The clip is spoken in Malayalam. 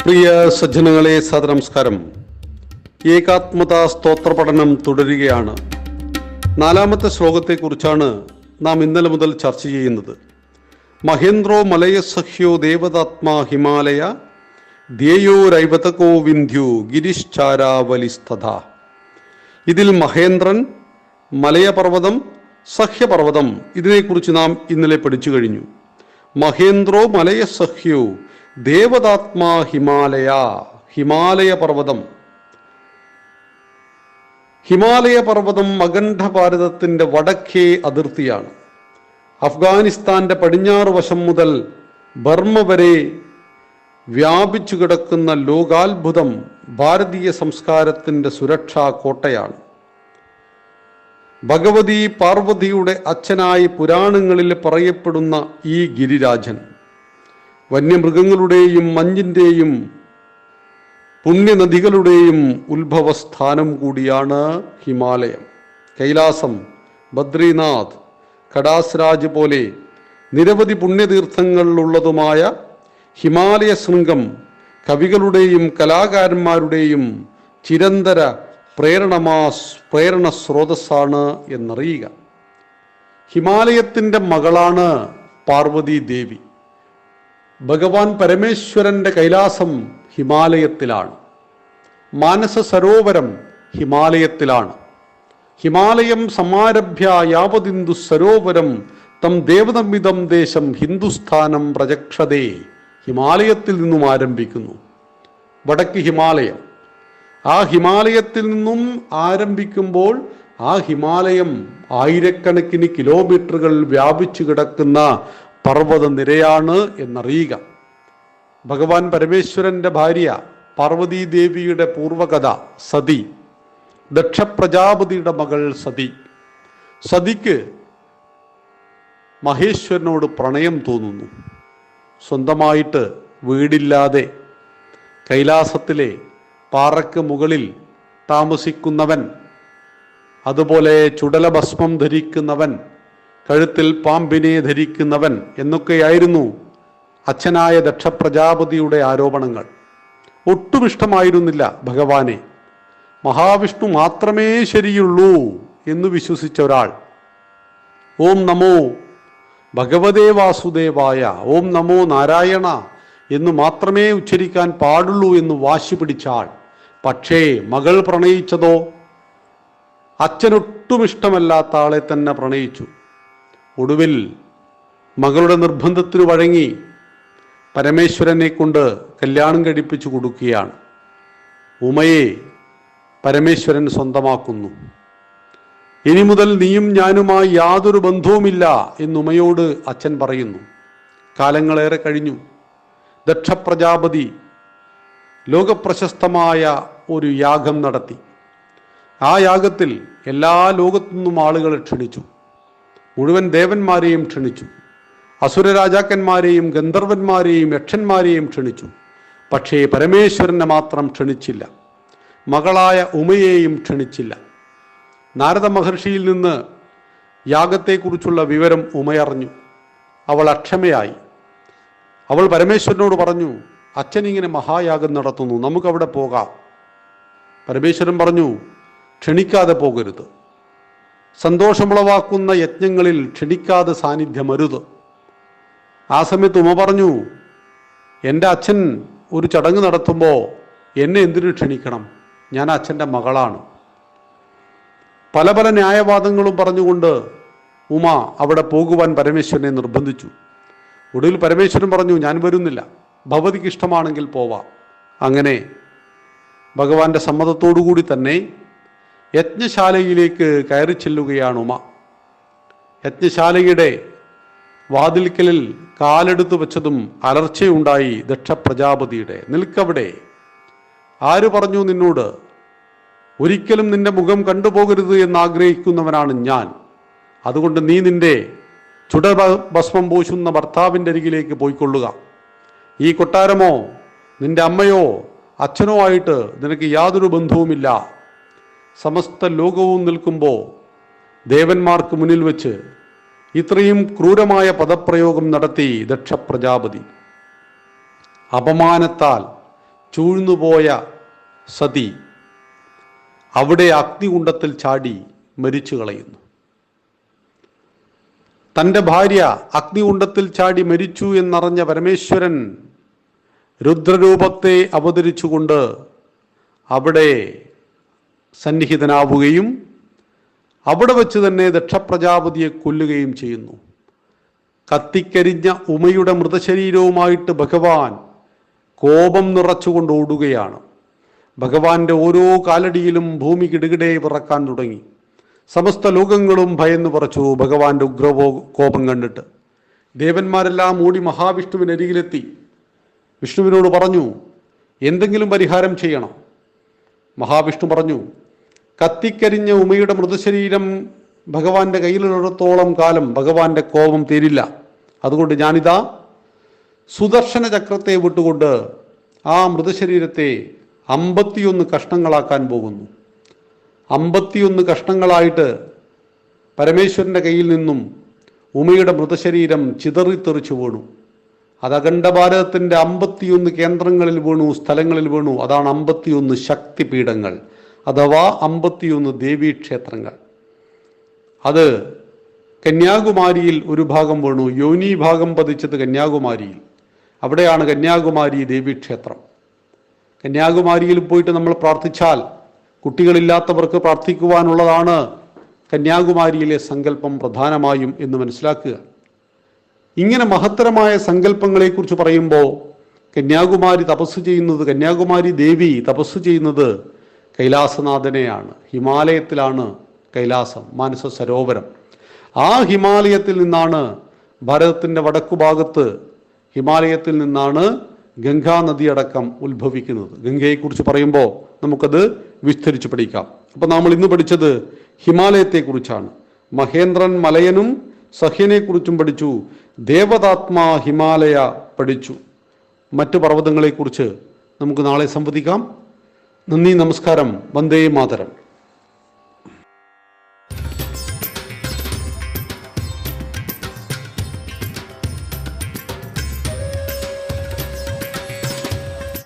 പ്രിയ സജ്ജനങ്ങളെ, സദനമസ്കാരം. ഏകാത്മതാ സ്തോത്ര പഠനം തുടരുകയാണ്. 4-ാമത്തെ ശ്ലോകത്തെക്കുറിച്ചാണ് നാം ഇന്നലെ മുതൽ ചർച്ച ചെയ്യുന്നത്. മഹേന്ദ്രോ മലയസഹ്യോ ദേവതാത്മാ ഹിമാലയ ധ്യേയോരൈവതകോ വിന്ധ്യോ ഗിരിശ്ചാരാവലിസ്തഥ. ഇതിൽ മഹേന്ദ്രൻ, മലയപർവ്വതം, സഹ്യപർവ്വതം ഇതിനെക്കുറിച്ച് നാം ഇന്നലെ പഠിച്ചു കഴിഞ്ഞു. മഹേന്ദ്രോ മലയസഹ്യോ ദേവതാത്മാ ഹിമാലയ, ഹിമാലയ പർവ്വതം. ഹിമാലയ പർവ്വതം അഖണ്ഡ ഭാരതത്തിൻ്റെ വടക്കേ അതിർത്തിയാണ്. അഫ്ഗാനിസ്ഥാന്റെ പടിഞ്ഞാറ് വശം മുതൽ ബർമ്മ വരെ വ്യാപിച്ചു കിടക്കുന്ന ലോകാത്ഭുതം ഭാരതീയ സംസ്കാരത്തിൻ്റെ സുരക്ഷാ കോട്ടയാണ്. ഭഗവതി പാർവതിയുടെ അച്ഛനായി പുരാണങ്ങളിൽ പറയപ്പെടുന്ന ഈ ഗിരിരാജൻ വന്യമൃഗങ്ങളുടെയും മഞ്ഞിൻ്റെയും പുണ്യനദികളുടെയും ഉത്ഭവസ്ഥാനം കൂടിയാണ് ഹിമാലയം. കൈലാസം, ബദ്രിനാഥ്, കടാസ്രാജ് പോലെ നിരവധി പുണ്യതീർത്ഥങ്ങളുള്ളതുമായ ഹിമാലയ ശൃംഗം കവികളുടെയും കലാകാരന്മാരുടെയും ചിരന്തര പ്രേരണ സ്രോതസ്സാണ് എന്നറിയുക. ഹിമാലയത്തിൻ്റെ മകളാണ് പാർവതി ദേവി. ഭഗവാൻ പരമേശ്വരൻ്റെ കൈലാസം ഹിമാലയത്തിലാണ്. മാനസ സരോവരം ഹിമാലയത്തിലാണ്. ഹിമാലയം സമാരഭ്യ യാവതിന്ദു സരോവരം തം ദേവതമിതം ദേശം ഹിന്ദുസ്ഥാനം പ്രജക്ഷതേ. ഹിമാലയത്തിൽ നിന്നും ആരംഭിക്കുന്നു. വടക്ക് ഹിമാലയം. ആ ഹിമാലയത്തിൽ നിന്നും ആരംഭിക്കുമ്പോൾ ആ ഹിമാലയം ആയിരക്കണക്കിന് കിലോമീറ്ററുകൾ വ്യാപിച്ചു കിടക്കുന്ന പർവ്വത നിരയാണ് എന്നറിയുക. ഭഗവാൻ പരമേശ്വരൻ്റെ ഭാര്യ പാർവതി ദേവിയുടെ പൂർവകഥ സതി. ദക്ഷ പ്രജാപതിയുടെ മകൾ സതി. സതിക്ക് മഹേശ്വരനോട് പ്രണയം തോന്നുന്നു. സ്വന്തമായിട്ട് വീടില്ലാതെ കൈലാസത്തിലെ പാറയ്ക്ക് മുകളിൽ താമസിക്കുന്നവൻ, അതുപോലെ ചുടലഭസ്മം ധരിക്കുന്നവൻ, കഴുത്തിൽ പാമ്പിനെ ധരിക്കുന്നവൻ എന്നൊക്കെയായിരുന്നു അച്ഛനായ ദക്ഷപ്രജാപതിയുടെ ആരോപണങ്ങൾ. ഒട്ടും ഇഷ്ടമായിരുന്നില്ല ഭഗവാനെ. മഹാവിഷ്ണു മാത്രമേ ശരിയുള്ളൂ എന്ന് വിശ്വസിച്ച ഒരാൾ, ഓം നമോ ഭഗവതേ വാസുദേവായ, ഓം നമോ നാരായണ എന്ന് മാത്രമേ ഉച്ചരിക്കാൻ പാടുള്ളൂ എന്ന് വാശി പിടിച്ച ആൾ. പക്ഷേ മകൾ പ്രണയിച്ചതോ അച്ഛനൊട്ടും ഇഷ്ടമല്ലാത്ത ആളെ തന്നെ പ്രണയിച്ചു. ഒടുവിൽ മകളുടെ നിർബന്ധത്തിന് വഴങ്ങി പരമേശ്വരനെ കൊണ്ട് കല്യാണം കഴിപ്പിച്ചു കൊടുക്കുകയാണ്. ഉമയെ പരമേശ്വരൻ സ്വന്തമാക്കുന്നു. ഇനി മുതൽ നീയും ഞാനുമായി യാതൊരു ബന്ധവുമില്ല എന്ന് ഉമയോട് അച്ഛൻ പറയുന്നു. കാലങ്ങളേറെ കഴിഞ്ഞു. ദക്ഷപ്രജാപതി ലോകപ്രശസ്തമായ ഒരു യാഗം നടത്തി. ആ യാഗത്തിൽ എല്ലാ ലോകത്തു നിന്നും ആളുകളെ ക്ഷണിച്ചു. മുഴുവൻ ദേവന്മാരെയും ക്ഷണിച്ചു. അസുര രാജാക്കന്മാരെയും ഗന്ധർവന്മാരെയും യക്ഷന്മാരെയും ക്ഷണിച്ചു. പക്ഷേ പരമേശ്വരനെ മാത്രം ക്ഷണിച്ചില്ല. മകളായ ഉമയെയും ക്ഷണിച്ചില്ല. നാരദ മഹർഷിയിൽ നിന്ന് യാഗത്തെക്കുറിച്ചുള്ള വിവരം ഉമയറിഞ്ഞു. അവൾ അക്ഷമയായി. അവൾ പരമേശ്വരനോട് പറഞ്ഞു, അച്ഛൻ ഇങ്ങനെ മഹായാഗം നടത്തുന്നു, നമുക്കവിടെ പോകാം. പരമേശ്വരൻ പറഞ്ഞു, ക്ഷണിക്കാതെ പോകരുത്. സന്തോഷമുളവാക്കുന്ന യജ്ഞങ്ങളിൽ ക്ഷണിക്കാതെ സാന്നിധ്യമരുത്. ആ സമയത്ത് ഉമ പറഞ്ഞു, എൻ്റെ അച്ഛൻ ഒരു ചടങ്ങ് നടത്തുമ്പോൾ എന്നെ എന്തിനു ക്ഷണിക്കണം? ഞാൻ അച്ഛൻ്റെ മകളാണ്. പല പല ന്യായവാദങ്ങളും പറഞ്ഞുകൊണ്ട് ഉമ അവിടെ പോകുവാൻ പരമേശ്വരനെ നിർബന്ധിച്ചു. ഒടുവിൽ പരമേശ്വരൻ പറഞ്ഞു, ഞാൻ വരുന്നില്ല, ഭഗവതിക്ക് ഇഷ്ടമാണെങ്കിൽ പോവാം. അങ്ങനെ ഭഗവാന്റെ സമ്മതത്തോടുകൂടി തന്നെ യജ്ഞശാലയിലേക്ക് കയറി ചെല്ലുകയാണ് ഉമ. യജ്ഞശാലയുടെ വാതിൽക്കലിൽ കാലെടുത്തു വെച്ചതും അലർച്ചയുണ്ടായി ദക്ഷപ്രജാപതിയുടെ. നിൽക്കവിടെ, ആര് പറഞ്ഞു നിന്നോട്? ഒരിക്കലും നിന്റെ മുഖം കണ്ടുപോകരുത് എന്ന് ആഗ്രഹിക്കുന്നവനാണ് ഞാൻ. അതുകൊണ്ട് നീ നിന്റെ ചുടഭസ്മം പൂശുന്ന ഭർത്താവിൻ്റെ അരികിലേക്ക് പോയിക്കൊള്ളുക. ഈ കൊട്ടാരമോ നിന്റെ അമ്മയോ അച്ഛനോ ആയിട്ട് നിനക്ക് യാതൊരു ബന്ധവുമില്ല. സമസ്ത ലോകവും നിൽക്കുമ്പോൾ ദേവന്മാർക്ക് മുന്നിൽ വെച്ച് ഇത്രയും ക്രൂരമായ പദപ്രയോഗം നടത്തി ദക്ഷപ്രജാപതി. അപമാനത്താൽ ചൂഴ്ന്നുപോയ സതി അവിടെ അഗ്നികുണ്ഡത്തിൽ ചാടി മരിച്ചു കളയുന്നു. തൻ്റെ ഭാര്യ അഗ്നികുണ്ഡത്തിൽ ചാടി മരിച്ചു എന്നറിഞ്ഞ പരമേശ്വരൻ രുദ്രരൂപത്തെ അവതരിച്ചുകൊണ്ട് അവിടെ സന്നിഹിതനാവുകയും അവിടെ വെച്ച് തന്നെ ദക്ഷപ്രജാപതിയെ കൊല്ലുകയും ചെയ്യുന്നു. കത്തിക്കരിഞ്ഞ ഉമയുടെ മൃതശരീരവുമായിട്ട് ഭഗവാൻ കോപം നിറച്ചുകൊണ്ട് ഓടുകയാണ്. ഭഗവാന്റെ ഓരോ കാലടിയിലും ഭൂമി കിടുകിടെ വിറക്കാൻ തുടങ്ങി. സമസ്ത ലോകങ്ങളും ഭയന്നു പറച്ചു ഭഗവാന്റെ കോപം കണ്ടിട്ട്. ദേവന്മാരെല്ലാം ഓടി മഹാവിഷ്ണുവിനരികിലെത്തി വിഷ്ണുവിനോട് പറഞ്ഞു, എന്തെങ്കിലും പരിഹാരം ചെയ്യണം. മഹാവിഷ്ണു പറഞ്ഞു, കത്തിക്കരിഞ്ഞ ഉമയുടെ മൃതശരീരം ഭഗവാന്റെ കയ്യിലുള്ളിടത്തോളം കാലം ഭഗവാന്റെ കോപം തീരില്ല. അതുകൊണ്ട് ഞാനിതാ സുദർശന ചക്രത്തെ വിട്ടുകൊണ്ട് ആ മൃതശരീരത്തെ 51 കഷ്ണങ്ങളാക്കാൻ പോകുന്നു. 51 കഷ്ണങ്ങളായിട്ട് പരമേശ്വരൻ്റെ കയ്യിൽ നിന്നും ഉമയുടെ മൃതശരീരം ചിതറിത്തെറിച്ചു വീണു. അത് അഖണ്ഡ ഭാരതത്തിൻ്റെ 51 കേന്ദ്രങ്ങളിൽ വീണു, സ്ഥലങ്ങളിൽ വീണു. അതാണ് 51 ശക്തിപീഠങ്ങൾ അഥവാ 51 ദേവീക്ഷേത്രങ്ങൾ. അത് കന്യാകുമാരിയിൽ ഒരു ഭാഗം വീണു. യോനി ഭാഗം പതിച്ചത് കന്യാകുമാരിയിൽ. അവിടെയാണ് കന്യാകുമാരി ദേവീക്ഷേത്രം. കന്യാകുമാരിയിൽ പോയിട്ട് നമ്മൾ പ്രാർത്ഥിച്ചാൽ, കുട്ടികളില്ലാത്തവർക്ക് പ്രാർത്ഥിക്കുവാനുള്ളതാണ് കന്യാകുമാരിയിലെ സങ്കല്പം പ്രധാനമായും എന്ന് മനസ്സിലാക്കുക. ഇങ്ങനെ മഹത്തരമായ സങ്കല്പങ്ങളെക്കുറിച്ച് പറയുമ്പോൾ കന്യാകുമാരി തപസ് ചെയ്യുന്നത്, കന്യാകുമാരി ദേവി തപസ് ചെയ്യുന്നത് കൈലാസനാഥനെയാണ്. ഹിമാലയത്തിലാണ് കൈലാസം, മാനസ സരോവരം. ആ ഹിമാലയത്തിൽ നിന്നാണ്, ഭാരതത്തിൻ്റെ വടക്കുഭാഗത്ത് ഹിമാലയത്തിൽ നിന്നാണ് ഗംഗാ നദിയടക്കം ഉത്ഭവിക്കുന്നത്. ഗംഗയെക്കുറിച്ച് പറയുമ്പോൾ നമുക്കത് വിസ്തരിച്ച് പഠിക്കാം. അപ്പം നമ്മൾ ഇന്ന് പഠിച്ചത് ഹിമാലയത്തെക്കുറിച്ചാണ്. മഹേന്ദ്രൻ മലയനും സഹ്യനെക്കുറിച്ചും പഠിച്ചു. ദേവതാത്മാ ഹിമാലയ പഠിച്ചു. മറ്റു പർവ്വതങ്ങളെക്കുറിച്ച് നമുക്ക് നാളെ സംവദിക്കാം. നന്ദി, നമസ്കാരം. വന്ദേ മാതരം.